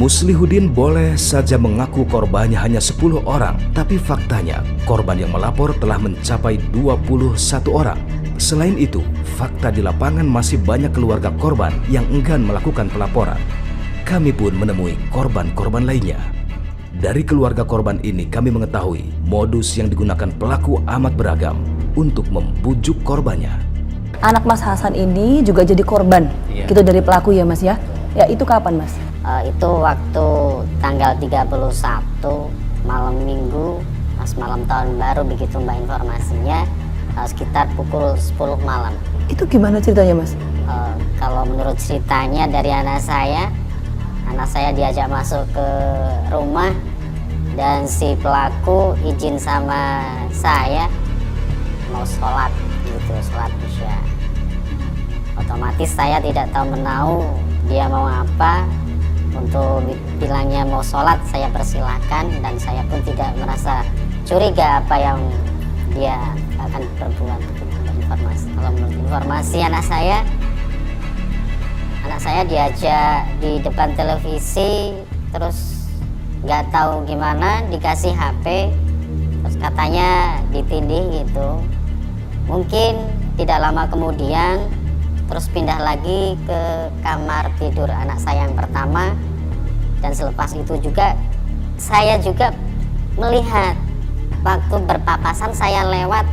Muslihudin boleh saja mengaku korbannya hanya 10 orang, tapi faktanya korban yang melapor telah mencapai 21 orang. Selain itu, fakta di lapangan masih banyak keluarga korban yang enggan melakukan pelaporan. Kami pun menemui korban-korban lainnya. Dari keluarga korban ini kami mengetahui modus yang digunakan pelaku amat beragam untuk membujuk korbannya. Anak Mas Hasan ini juga jadi korban, gitu dari pelaku ya Mas ya? Ya itu kapan Mas? Itu waktu tanggal 31 malam minggu, pas malam tahun baru begitu Mbak informasinya, sekitar pukul 10 malam. Itu gimana ceritanya Mas? Kalau menurut ceritanya dari anak saya diajak masuk ke rumah dan si pelaku izin sama saya mau sholat gitu, sholat isya. Otomatis saya tidak tahu menahu dia mau apa. Untuk bilangnya mau sholat saya persilakan dan saya pun tidak merasa curiga apa yang dia akan berbuat. Kalau menurut informasi anak saya diajak di depan televisi, terus nggak tahu gimana dikasih HP, terus katanya ditindih gitu. Mungkin tidak lama kemudian terus pindah lagi ke kamar tidur anak saya yang pertama, dan selepas itu juga saya juga melihat waktu berpapasan saya lewat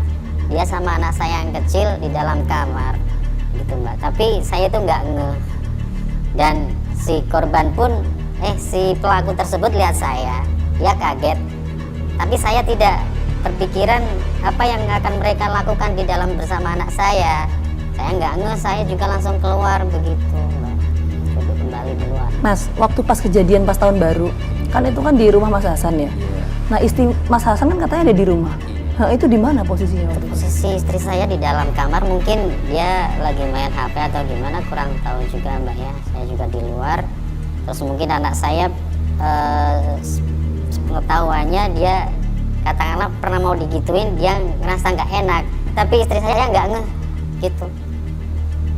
dia sama anak saya yang kecil di dalam kamar gitu Mbak, tapi saya itu nggak ngeh. Dan si korban pun si pelaku tersebut lihat saya, dia kaget, tapi saya tidak berpikiran apa yang akan mereka lakukan di dalam bersama anak saya. Saya nggak ngeh, saya juga langsung keluar begitu Mbak. Jadi kembali di luar. Mas, waktu pas kejadian pas tahun baru, kan itu kan di rumah Mas Hasan ya? Nah istri Mas Hasan kan katanya ada di rumah. Nah, itu di mana posisinya? Posisi istri saya di dalam kamar, mungkin dia lagi main HP atau gimana, kurang tahu juga Mbak ya. Saya juga di luar. Terus mungkin anak saya pengetahuannya dia katakanlah pernah mau digituin, dia ngerasa nggak enak. Tapi istri saya nggak ngeh gitu.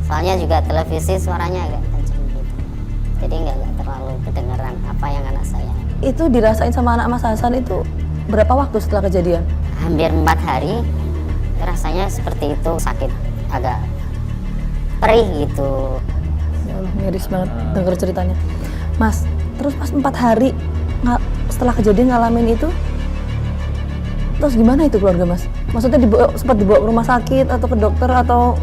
Soalnya juga televisi suaranya agak kencang gitu. Jadi nggak terlalu kedengeran apa yang anak saya. Itu dirasain sama anak Mas Hasan itu berapa waktu setelah kejadian? Hampir 4 hari. Rasanya seperti itu, sakit, agak perih gitu. Ya Allah, miris banget denger ceritanya. Mas, terus pas 4 hari setelah kejadian ngalamin itu, terus gimana itu keluarga Mas? Maksudnya sempat dibawa ke rumah sakit atau ke dokter atau?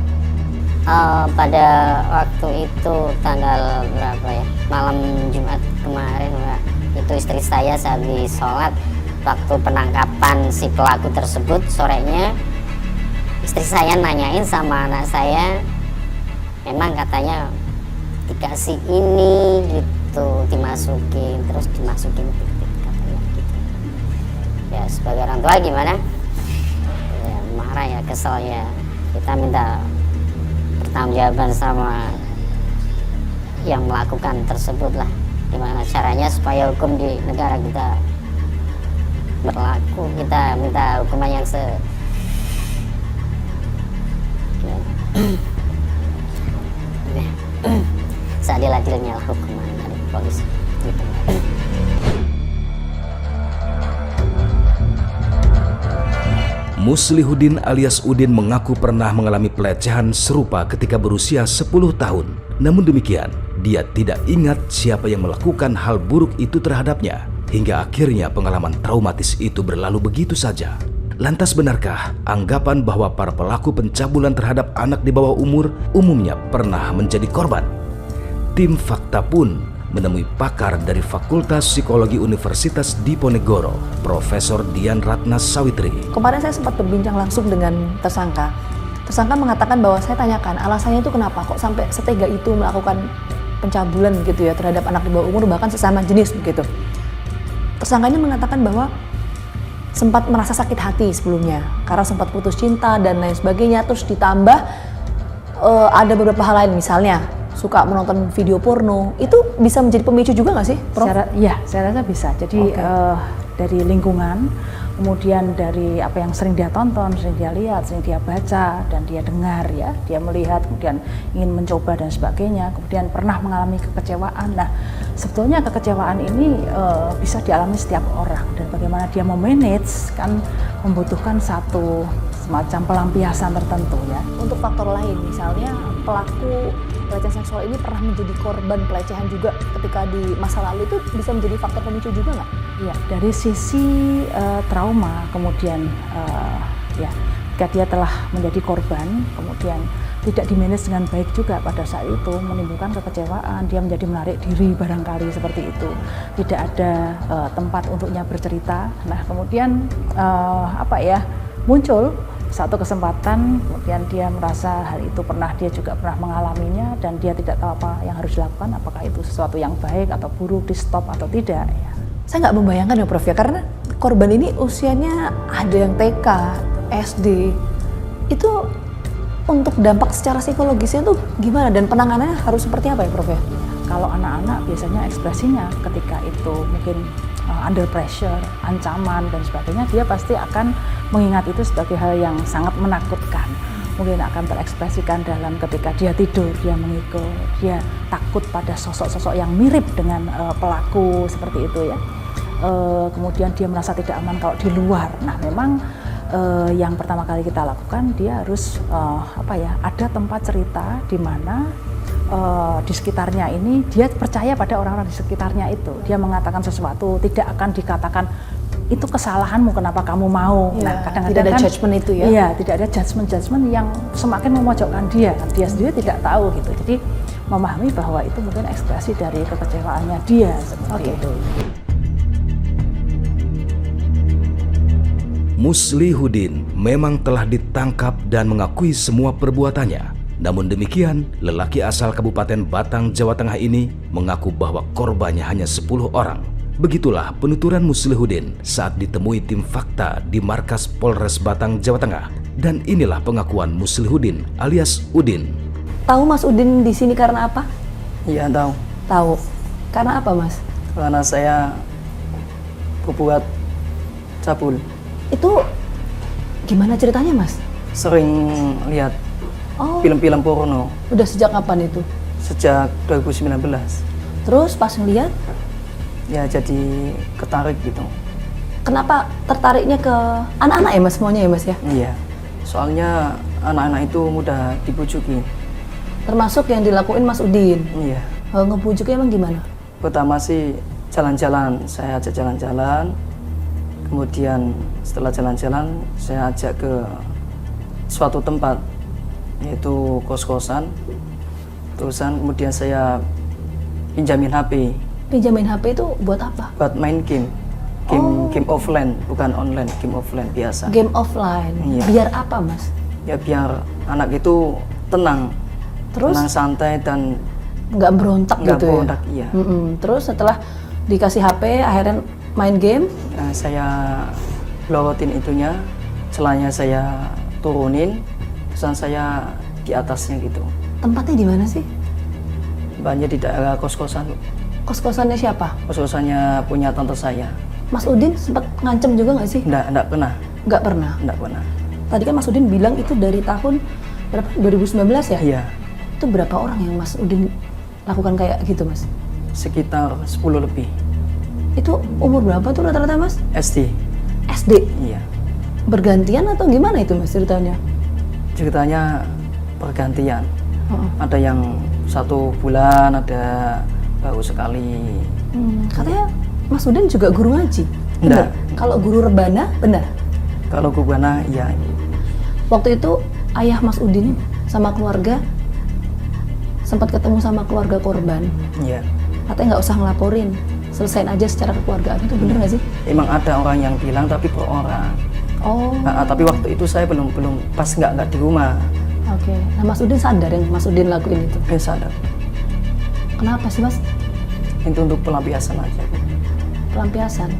Pada waktu itu tanggal berapa ya? Malam Jumat kemarin Mbak. Itu istri saya sehabis sholat, waktu penangkapan si pelaku tersebut sorenya, istri saya nanyain sama anak saya, memang katanya dikasih ini gitu, dimasukin pipit katanya gitu. Ya sebagai orang tua gimana? Ya, marah ya, kesel ya. Kita minta pertanggungjawaban sama yang melakukan tersebut lah. Gimana caranya supaya hukum di negara kita berlaku. Kita minta hukuman yang seadil-adilnya lah hukuman dari polisi gitu. Muslihudin alias Udin mengaku pernah mengalami pelecehan serupa ketika berusia 10 tahun. Namun demikian, dia tidak ingat siapa yang melakukan hal buruk itu terhadapnya. Hingga akhirnya pengalaman traumatis itu berlalu begitu saja. Lantas benarkah anggapan bahwa para pelaku pencabulan terhadap anak di bawah umur umumnya pernah menjadi korban? Tim Fakta pun menemui pakar dari Fakultas Psikologi Universitas Diponegoro, Profesor Dian Ratna Sawitri. Kemarin saya sempat berbincang langsung dengan tersangka. Tersangka mengatakan bahwa saya tanyakan alasannya itu kenapa kok sampai setega itu melakukan pencabulan gitu ya terhadap anak di bawah umur bahkan sesama jenis begitu. Tersangka ini mengatakan bahwa sempat merasa sakit hati sebelumnya karena sempat putus cinta dan lain sebagainya, terus ditambah ada beberapa hal lain, misalnya suka menonton video porno. Itu bisa menjadi pemicu juga nggak sih, Prof? Saya rasa bisa. Jadi dari lingkungan Kemudian dari apa yang sering dia tonton, sering dia lihat, sering dia baca, dan dia dengar ya, dia melihat, kemudian ingin mencoba dan sebagainya, kemudian pernah mengalami kekecewaan. Nah, sebetulnya kekecewaan ini bisa dialami setiap orang, dan bagaimana dia memanage kan membutuhkan satu semacam pelampiasan tertentu ya. Untuk faktor lain, misalnya pelaku pelecehan seksual ini pernah menjadi korban pelecehan juga ketika di masa lalu, itu bisa menjadi faktor pemicu juga nggak? Ya, dari sisi trauma, kemudian ya, ketika dia telah menjadi korban, kemudian tidak dimanage dengan baik juga pada saat itu, menimbulkan kekecewaan, dia menjadi menarik diri barangkali seperti itu, tidak ada tempat untuknya bercerita. Nah, kemudian muncul satu kesempatan, kemudian dia merasa hal itu dia juga pernah mengalaminya, dan dia tidak tahu apa yang harus dilakukan, apakah itu sesuatu yang baik atau buruk, di stop atau tidak ya. Saya nggak membayangkan ya Prof ya, karena korban ini usianya ada yang TK, SD, itu untuk dampak secara psikologisnya tuh gimana, dan penanganannya harus seperti apa ya Prof ya? Kalau anak-anak biasanya ekspresinya ketika itu mungkin under pressure, ancaman dan sebagainya, dia pasti akan mengingat itu sebagai hal yang sangat menakutkan. Mungkin akan terekspresikan dalam ketika dia tidur, dia mengikut, dia takut pada sosok-sosok yang mirip dengan pelaku seperti itu ya. Kemudian dia merasa tidak aman kalau di luar. Nah, memang yang pertama kali kita lakukan, dia harus ada tempat cerita di mana di sekitarnya ini dia percaya pada orang-orang di sekitarnya itu. Dia mengatakan sesuatu, tidak akan dikatakan itu kesalahanmu, kenapa kamu mau. Ya, nah, kadang-kadang tidak ada kan, judgement itu ya. Iya, tidak ada judgement yang semakin memojokkan dia. Dia sendiri tidak tahu gitu. Jadi memahami bahwa itu mungkin ekspresi dari kekecewaannya dia seperti itu. Muslihudin memang telah ditangkap dan mengakui semua perbuatannya. Namun demikian, lelaki asal Kabupaten Batang, Jawa Tengah ini mengaku bahwa korbannya hanya 10 orang. Begitulah penuturan Muslihudin saat ditemui tim fakta di markas Polres Batang, Jawa Tengah. Dan inilah pengakuan Muslihudin alias Udin. Tahu Mas Udin di sini karena apa? Iya, tahu. Tahu. Karena apa Mas? Karena saya berbuat cabul. Itu gimana ceritanya Mas? Sering lihat film-film porno Udah sejak kapan itu? sejak 2019. Terus pas ngeliat, Ya jadi ketarik gitu. kenapa tertariknya ke anak-anak ya Mas, maunya ya Mas ya? Iya. Soalnya anak-anak itu mudah dibujuki. Termasuk yang dilakuin Mas Udin. Iya. Ngebujuknya emang gimana? Pertama sih jalan-jalan, saya ajak jalan-jalan. Kemudian setelah jalan-jalan, saya ajak ke suatu tempat, yaitu kos-kosan. Terusan kemudian saya pinjamin HP. Pinjamin HP itu buat apa? Buat main game. Game offline, bukan online, game offline biasa. Game offline. Iya. Biar apa Mas? Ya biar anak itu tenang. Terus? Tenang, santai, dan Nggak berontak nggak gitu berontak, ya? iya. Terus setelah dikasih HP, akhirnya main game. Saya lorotin itunya, celahnya saya turunin, terus saya di atasnya gitu. Tempatnya di mana sih? Banyak di daerah kos-kosan. Kos-kosannya siapa? Kos-kosannya punya tante saya. Mas Udin sempat ngancem juga nggak sih? Enggak pernah, Nggak pernah. enggak pernah. Tadi kan Mas Udin bilang itu dari tahun berapa? 2019 ya? Iya, Itu berapa orang yang Mas Udin lakukan kayak gitu Mas? sekitar 10 lebih. Itu umur berapa tuh rata-rata Mas? SD, SD? iya. Bergantian atau gimana itu Mas ceritanya? Ceritanya pergantian. Heeh. Ada yang 1 bulan, ada baru sekali. Katanya Mas Udin juga guru ngaji? Enggak. Bener? Kalau guru rebana, benar? Kalau gubana, iya. Waktu itu ayah Mas Udin sama keluarga sempat ketemu sama keluarga korban. Iya. Katanya nggak usah ngelaporin, selesain aja secara kekeluargaan. Itu bener nggak sih? Emang ada orang yang bilang, tapi per orang. Oh, Tapi waktu itu saya belum pas nggak di rumah. oke. Nah Mas Udin sadar yang Mas Udin lakuin itu? Saya sadar. Kenapa sih Mas? Itu untuk pelampiasan aja. Pelampiasan?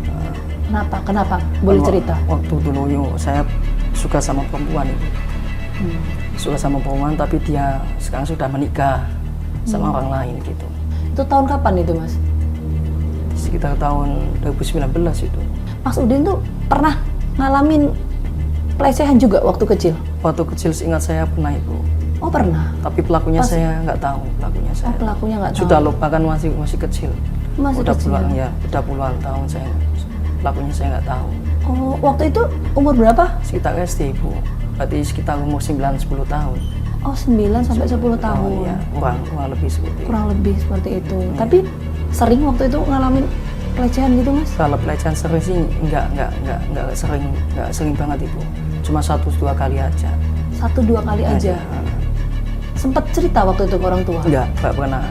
Kenapa? Boleh Kalau cerita? Waktu dulu saya suka sama perempuan itu. Suka sama perempuan, tapi dia sekarang sudah menikah sama orang lain gitu. Itu tahun kapan itu Mas? Sekitar tahun 2019 itu. Mas Udin tuh pernah ngalamin pelecehan juga waktu kecil? Waktu kecil seingat saya pernah Ibu. Oh pernah? Tapi pelakunya saya nggak tahu. Pelakunya saya. Oh pelakunya nggak tahu? Sudah lupa kan masih kecil. Masih udah kecil? Udah puluhan tahun saya. Pelakunya saya nggak tahu. Oh waktu itu umur berapa? Sekitar SD Ibu. Berarti sekitar umur 9-10 tahun. Oh 9 sampai 10 tahun. Ya, kurang lebih seperti itu. Kurang lebih seperti itu. Tapi sering waktu itu ngalamin pelecehan gitu Mas? Kalau pelecehan sering sih nggak sering banget Ibu. Cuma 1-2 kali aja. 1-2 kali aja? Sempet cerita waktu itu ke orang tua? Nggak pernah.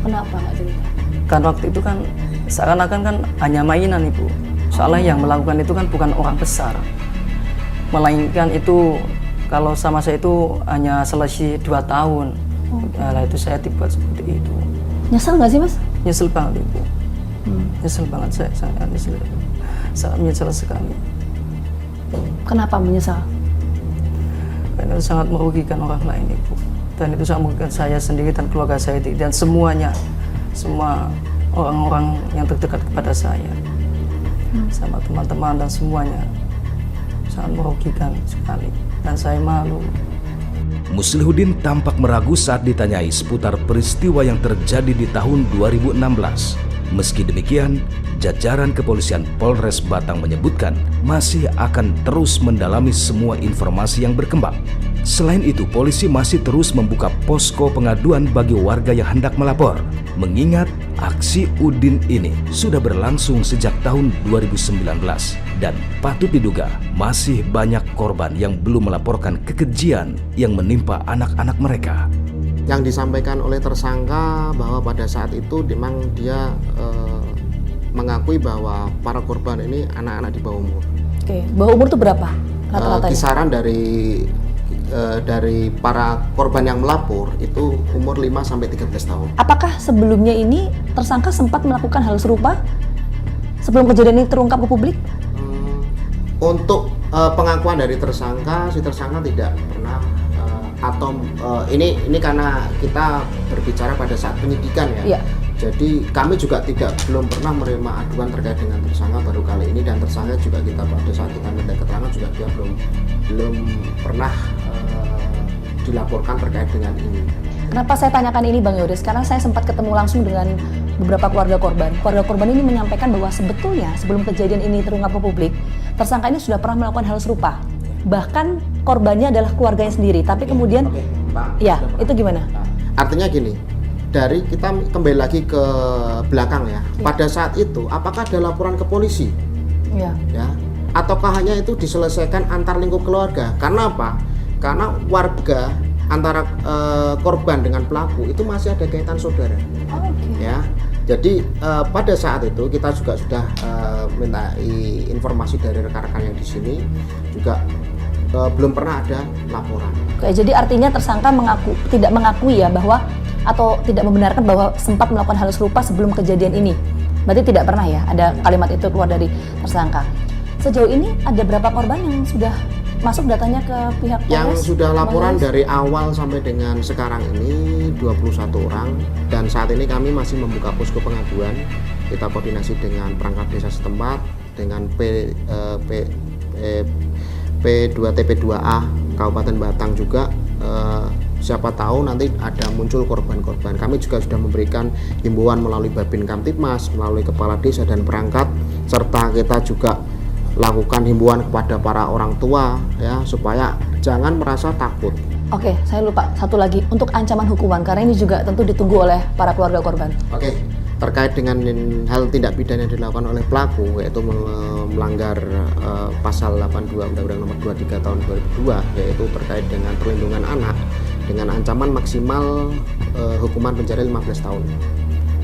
Kenapa nggak cerita? Kan waktu itu kan seakan-akan kan hanya mainan Ibu. Soalnya yang melakukan itu kan bukan orang besar. Melainkan itu kalau sama saya itu hanya selisih 2 tahun. Nah itu saya dibuat seperti itu. Nyesel nggak sih Mas? Nyesel banget Ibu. Nyesel banget saya sangat nyesel. Sangat menyesal sekali. Kenapa menyesal? Karena itu sangat merugikan orang lain Ibu. Dan itu sangat merugikan saya sendiri dan keluarga saya dan semuanya. Semua orang-orang yang terdekat kepada saya. Sama teman-teman dan semuanya. Sangat merugikan sekali. Dan saya malu. Muslihuddin tampak meragu saat ditanyai seputar peristiwa yang terjadi di tahun 2016. Meski demikian, jajaran kepolisian Polres Batang menyebutkan masih akan terus mendalami semua informasi yang berkembang. Selain itu, polisi masih terus membuka posko pengaduan bagi warga yang hendak melapor. Mengingat aksi Udin ini sudah berlangsung sejak tahun 2019 dan patut diduga masih banyak korban yang belum melaporkan kekejian yang menimpa anak-anak mereka. Yang disampaikan oleh tersangka bahwa pada saat itu memang dia mengakui bahwa para korban ini anak-anak di bawah umur. Oke, bawah umur itu berapa rata-ratanya? Kisaran dari para korban yang melapor itu umur 5-13 tahun. Apakah sebelumnya ini tersangka sempat melakukan hal serupa sebelum kejadian ini terungkap ke publik? Untuk pengakuan dari tersangka, si tersangka tidak pernah ini karena kita berbicara pada saat penyidikan ya. Iya. Jadi kami juga belum pernah menerima aduan terkait dengan tersangka baru kali ini, dan tersangka juga kita pada saat kita minta keterangan juga dia belum pernah dilaporkan terkait dengan ini. Kenapa saya tanyakan ini Bang Yoris? Karena saya sempat ketemu langsung dengan beberapa keluarga korban. Keluarga korban ini menyampaikan bahwa sebetulnya sebelum kejadian ini terungkap ke publik, tersangka ini sudah pernah melakukan hal serupa. Bahkan korbannya adalah keluarganya sendiri, tapi kemudian, Oke, Pak, ya itu gimana? Artinya gini, dari kita kembali lagi ke belakang ya. Pada saat itu, apakah ada laporan ke polisi? Ya. Ya, ataukah hanya itu diselesaikan antar lingkup keluarga? Karena apa? Karena warga antara korban dengan pelaku itu masih ada kaitan saudara. Oh, oke. Ya, jadi pada saat itu kita juga sudah minta informasi dari rekan-rekan yang di sini juga belum pernah ada laporan. Oke, jadi artinya tersangka tidak mengakui ya bahwa atau tidak membenarkan bahwa sempat melakukan hal serupa sebelum kejadian ini. Berarti tidak pernah ya ada kalimat itu keluar dari tersangka. Sejauh ini ada berapa korban yang sudah masuk datanya ke pihak Polres? Yang sudah laporan dari awal sampai dengan sekarang ini 21 orang, dan saat ini kami masih membuka posko pengaduan. Kita koordinasi dengan perangkat desa setempat, dengan P2TP2A Kabupaten Batang juga. Siapa tahu nanti ada muncul korban-korban. Kami juga sudah memberikan himbauan melalui Babin Kamtibmas, melalui Kepala Desa dan perangkat, serta kita juga lakukan himbauan kepada para orang tua ya, supaya jangan merasa takut. Oke, saya lupa satu lagi untuk ancaman hukuman karena ini juga tentu ditunggu oleh para keluarga korban. Oke, terkait dengan hal tindak pidana yang dilakukan oleh pelaku, yaitu melanggar pasal 82 Undang-Undang Nomor 23 Tahun 2002, yaitu terkait dengan perlindungan anak, dengan ancaman maksimal hukuman penjara 15 tahun.